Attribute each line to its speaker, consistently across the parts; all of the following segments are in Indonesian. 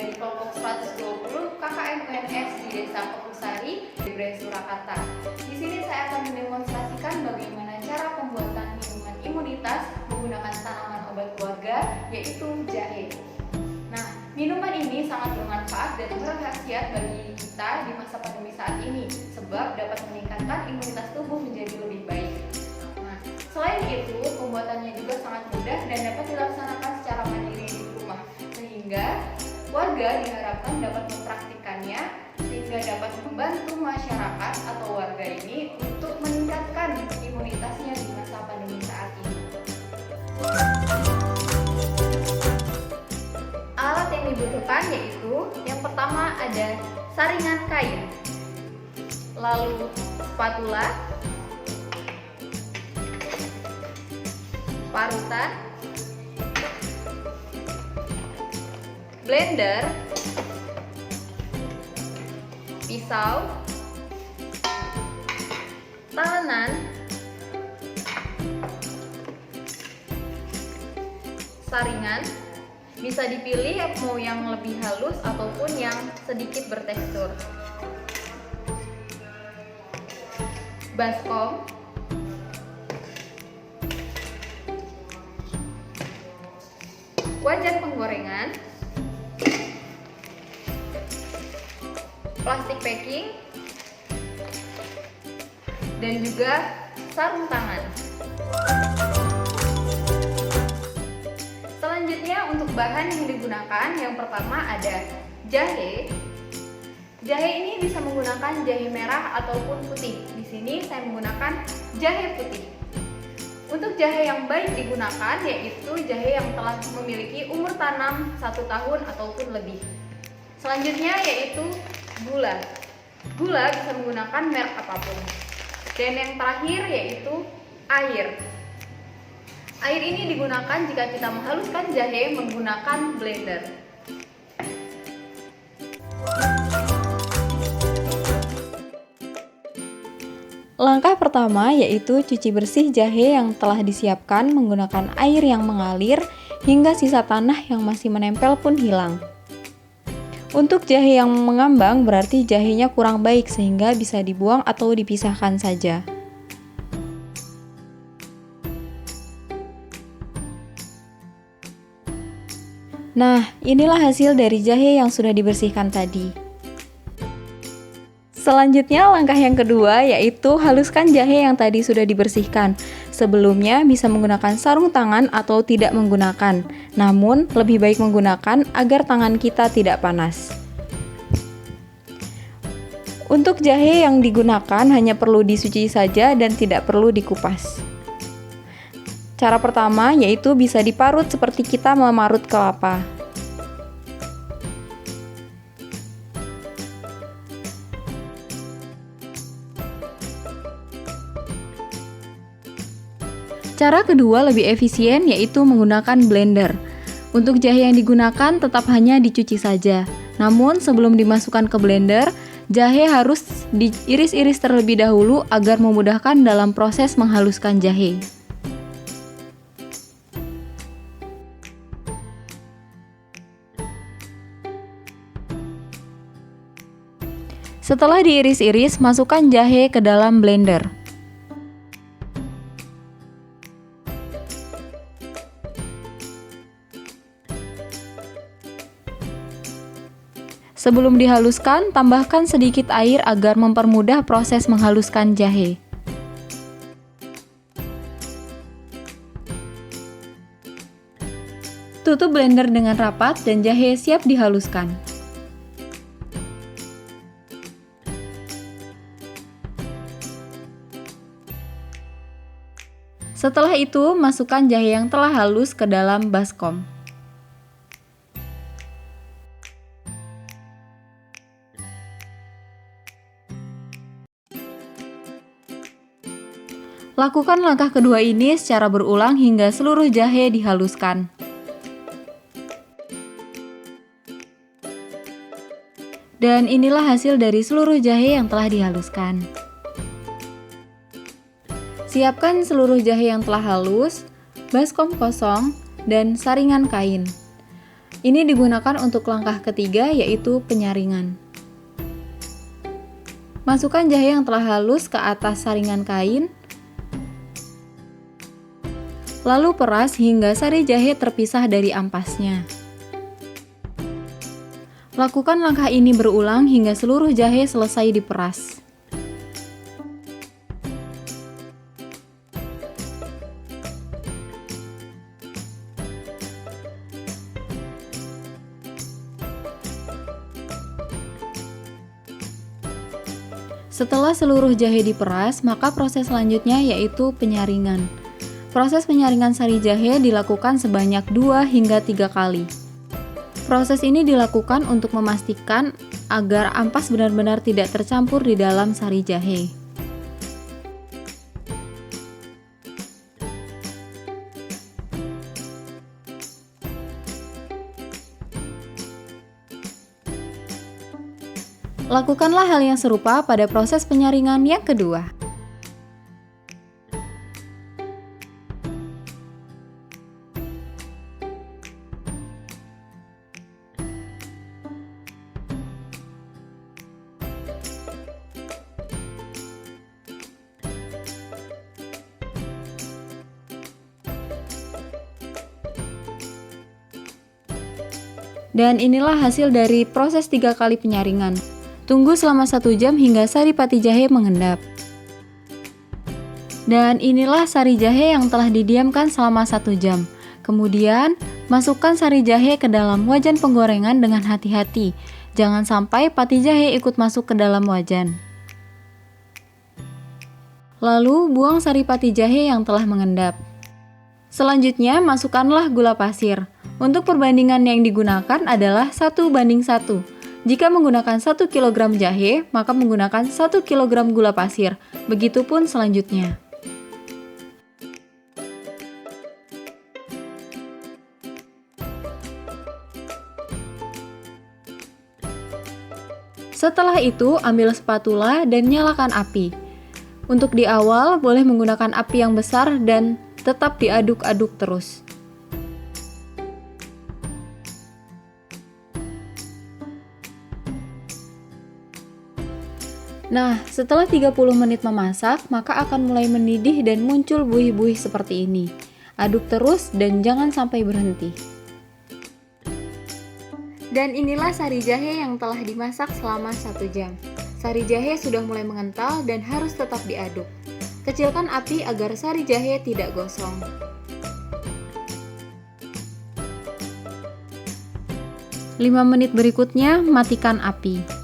Speaker 1: dari kelompok 120 KKN UNS di Desa Pekusari, Debre Surakarta. Di sini saya akan mendemonstrasikan bagaimana cara pembuatan minuman imunitas menggunakan tanaman obat keluarga, yaitu jahe. Nah, minuman ini sangat bermanfaat dan berkhasiat bagi kita di masa pandemi saat ini, sebab dapat meningkatkan imunitas tubuh menjadi lebih baik. Nah, selain itu, pembuatannya juga sangat mudah dan dapat dilaksanakan secara mandiri di rumah, sehingga warga diharapkan dapat mempraktikkannya sehingga dapat membantu masyarakat atau warga ini untuk meningkatkan imunitasnya di masa pandemi saat ini. Alat yang dibutuhkan yaitu yang pertama ada saringan kain, lalu spatula, parutan, blender, pisau, talenan, saringan. Bisa dipilih mau yang lebih halus ataupun yang sedikit bertekstur. Baskom, wajan penggorengan, plastik packing, dan juga sarung tangan. Selanjutnya untuk bahan yang digunakan, yang pertama ada jahe. Jahe ini bisa menggunakan jahe merah ataupun putih. Di sini saya menggunakan jahe putih. Untuk jahe yang baik digunakan yaitu jahe yang telah memiliki umur tanam 1 tahun ataupun lebih. Selanjutnya yaitu gula. Gula bisa menggunakan merek apapun. Dan yang terakhir yaitu air. Air ini digunakan jika kita menghaluskan jahe menggunakan blender.
Speaker 2: Langkah pertama yaitu cuci bersih jahe yang telah disiapkan menggunakan air yang mengalir hingga sisa tanah yang masih menempel pun hilang. Untuk jahe yang mengambang berarti jahenya kurang baik sehingga bisa dibuang atau dipisahkan saja. Nah, inilah hasil dari jahe yang sudah dibersihkan tadi. Selanjutnya langkah yang kedua yaitu haluskan jahe yang tadi sudah dibersihkan. Sebelumnya bisa menggunakan sarung tangan atau tidak menggunakan. Namun lebih baik menggunakan agar tangan kita tidak panas. Untuk jahe yang digunakan hanya perlu disuci saja dan tidak perlu dikupas. Cara pertama yaitu bisa diparut seperti kita memarut kelapa. Cara kedua lebih efisien yaitu menggunakan blender. Untuk jahe yang digunakan tetap hanya dicuci saja. Namun sebelum dimasukkan ke blender, jahe harus diiris-iris terlebih dahulu agar memudahkan dalam proses menghaluskan jahe. Setelah diiris-iris, masukkan jahe ke dalam blender. Sebelum dihaluskan, tambahkan sedikit air agar mempermudah proses menghaluskan jahe. Tutup blender dengan rapat dan jahe siap dihaluskan. Setelah itu, masukkan jahe yang telah halus ke dalam baskom. Lakukan langkah kedua ini secara berulang hingga seluruh jahe dihaluskan. Dan inilah hasil dari seluruh jahe yang telah dihaluskan. Siapkan seluruh jahe yang telah halus, baskom kosong, dan saringan kain. Ini digunakan untuk langkah ketiga, yaitu penyaringan. Masukkan jahe yang telah halus ke atas saringan kain, lalu peras hingga sari jahe terpisah dari ampasnya. Lakukan langkah ini berulang hingga seluruh jahe selesai diperas. Setelah seluruh jahe diperas, maka proses selanjutnya yaitu penyaringan. Proses penyaringan sari jahe dilakukan sebanyak 2 hingga 3 kali. Proses ini dilakukan untuk memastikan agar ampas benar-benar tidak tercampur di dalam sari jahe. Lakukanlah hal yang serupa pada proses penyaringan yang kedua. Dan inilah hasil dari proses 3 kali penyaringan. Tunggu selama 1 jam hingga sari pati jahe mengendap. Dan inilah sari jahe yang telah didiamkan selama 1 jam. Kemudian, masukkan sari jahe ke dalam wajan penggorengan dengan hati-hati. Jangan sampai pati jahe ikut masuk ke dalam wajan. Lalu, buang sari pati jahe yang telah mengendap. Selanjutnya, masukkanlah gula pasir. Untuk perbandingan yang digunakan adalah 1:1. Jika menggunakan 1 kg jahe, maka menggunakan 1 kg gula pasir. Begitupun selanjutnya. Setelah itu, ambil spatula dan nyalakan api. Untuk di awal, boleh menggunakan api yang besar dan tetap diaduk-aduk terus. Nah, setelah 30 menit memasak, maka akan mulai mendidih dan muncul buih-buih seperti ini. Aduk terus dan jangan sampai berhenti. Dan inilah sari jahe yang telah dimasak selama 1 jam. Sari jahe sudah mulai mengental dan harus tetap diaduk. Kecilkan api agar sari jahe tidak gosong. Lima menit berikutnya, matikan api.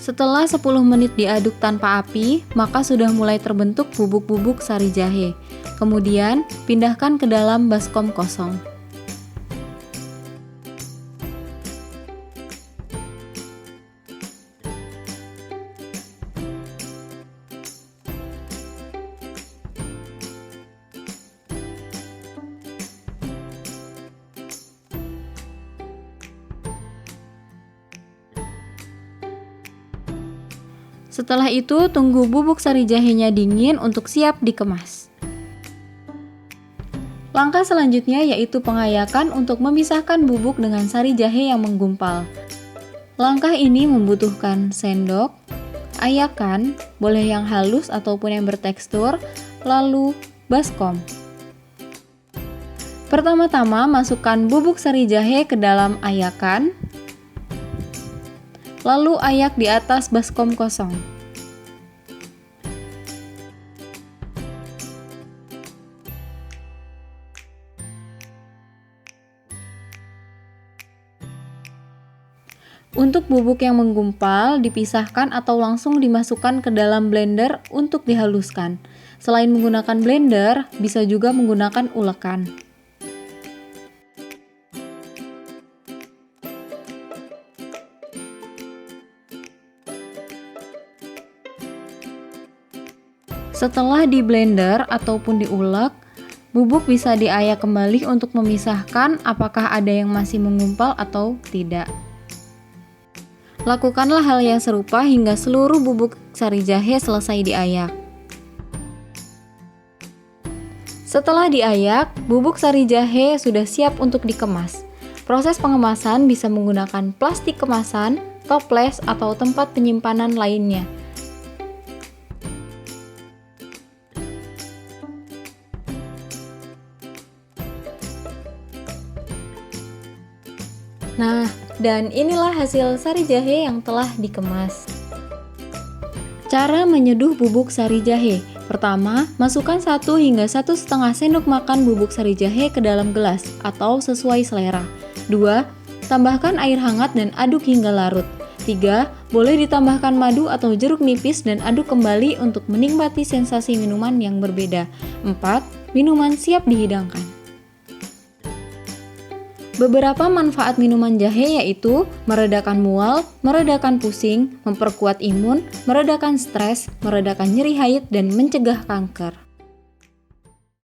Speaker 2: Setelah 10 menit diaduk tanpa api, maka sudah mulai terbentuk bubuk-bubuk sari jahe. Kemudian, pindahkan ke dalam baskom kosong. Setelah itu, tunggu bubuk sari jahenya dingin untuk siap dikemas. Langkah selanjutnya yaitu pengayakan untuk memisahkan bubuk dengan sari jahe yang menggumpal. Langkah ini membutuhkan sendok, ayakan, boleh yang halus ataupun yang bertekstur, lalu baskom. Pertama-tama, masukkan bubuk sari jahe ke dalam ayakan, lalu ayak di atas baskom kosong. Untuk bubuk yang menggumpal, dipisahkan atau langsung dimasukkan ke dalam blender untuk dihaluskan. Selain menggunakan blender, bisa juga menggunakan ulekan. Setelah di blender ataupun diulek, bubuk bisa diayak kembali untuk memisahkan apakah ada yang masih menggumpal atau tidak. Lakukanlah hal yang serupa hingga seluruh bubuk sari jahe selesai diayak. Setelah diayak, bubuk sari jahe sudah siap untuk dikemas. Proses pengemasan bisa menggunakan plastik kemasan, toples, atau tempat penyimpanan lainnya. Nah, dan inilah hasil sari jahe yang telah dikemas. Cara menyeduh bubuk sari jahe. Pertama, masukkan 1 hingga 1,5 sendok makan bubuk sari jahe ke dalam gelas atau sesuai selera. 2. Tambahkan air hangat dan aduk hingga larut. 3. Boleh ditambahkan madu atau jeruk nipis dan aduk kembali untuk menikmati sensasi minuman yang berbeda. 4. Minuman siap dihidangkan. Beberapa manfaat minuman jahe yaitu meredakan mual, meredakan pusing, memperkuat imun, meredakan stres, meredakan nyeri haid, dan mencegah kanker.